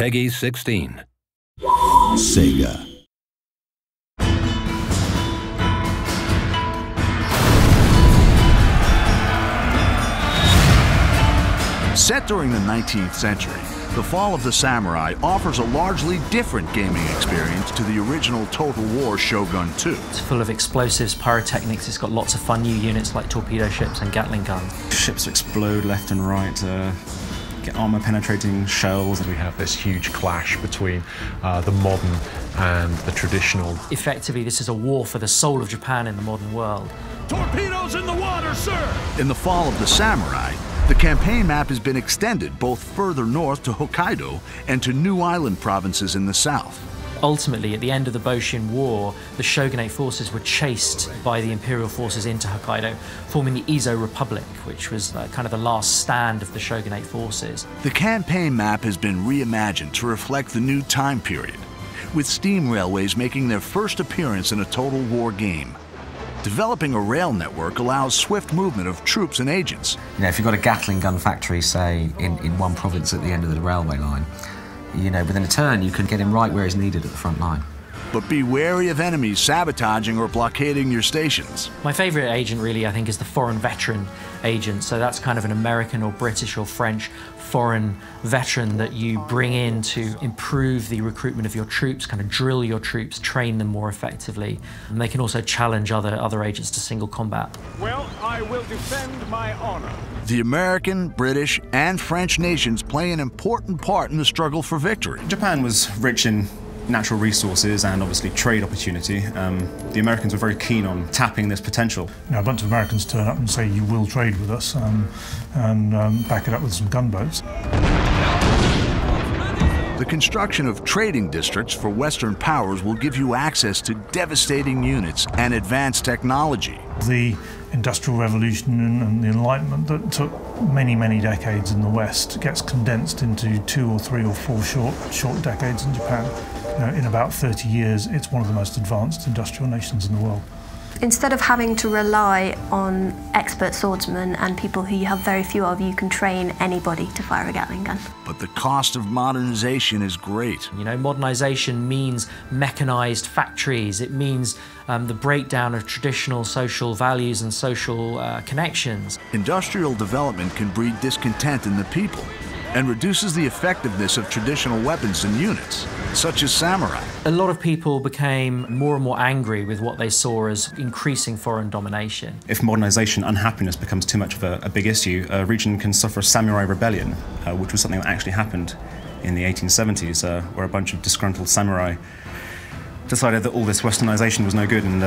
Peggy 16. SEGA. Set during the 19th century, The Fall of the Samurai offers a largely different gaming experience to the original Total War Shogun 2. It's full of explosives, pyrotechnics, it's got lots of fun new units like torpedo ships and Gatling guns. Ships explode left and right, get armor-penetrating shells. We have this huge clash between the modern and the traditional. Effectively, this is a war for the soul of Japan in the modern world. Torpedoes in the water, sir! In The Fall of the Samurai, the campaign map has been extended both further north to Hokkaido and to new island provinces in the south. Ultimately, at the end of the Boshin War, the shogunate forces were chased by the imperial forces into Hokkaido, forming the Ezo Republic, which was kind of the last stand of the shogunate forces. The campaign map has been reimagined to reflect the new time period, with steam railways making their first appearance in a Total War game. Developing a rail network allows swift movement of troops and agents. You know, if you've got a Gatling gun factory, say, in one province at the end of the railway line, you know, within a turn you can get him right where he's needed at the front line. But be wary of enemies sabotaging or blockading your stations. My favourite agent, really, I think, is the foreign veteran agent. So that's kind of an American or British or French foreign veteran that you bring in to improve the recruitment of your troops, kind of drill your troops, train them more effectively. And they can also challenge other agents to single combat. Well, I will defend my honor. The American, British, and French nations play an important part in the struggle for victory. Japan was rich in natural resources and obviously trade opportunity. The Americans were very keen on tapping this potential. You know, a bunch of Americans turn up and say, you will trade with us, and back it up with some gunboats. The construction of trading districts for Western powers will give you access to devastating units and advanced technology. The Industrial Revolution and the Enlightenment that took many, many decades in the West gets condensed into 2 or 3 or 4 short decades in Japan. You know, in about 30 years, it's one of the most advanced industrial nations in the world. Instead of having to rely on expert swordsmen and people who you have very few of, you can train anybody to fire a Gatling gun. But the cost of modernization is great. You know, modernization means mechanized factories. It means the breakdown of traditional social values and social connections. Industrial development can breed discontent in the people and reduces the effectiveness of traditional weapons and units, such as samurai. A lot of people became more and more angry with what they saw as increasing foreign domination. If modernization, unhappiness becomes too much of a big issue, a region can suffer a samurai rebellion, which was something that actually happened in the 1870s, where a bunch of disgruntled samurai decided that all this westernization was no good and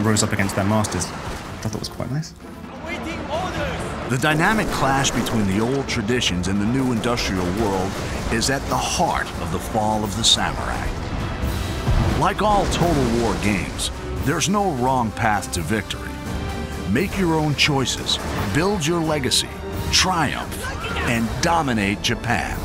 rose up against their masters. I thought it was quite nice. The dynamic clash between the old traditions and the new industrial world is at the heart of The Fall of the Samurai. Like all Total War games, there's no wrong path to victory. Make your own choices, build your legacy, triumph, and dominate Japan.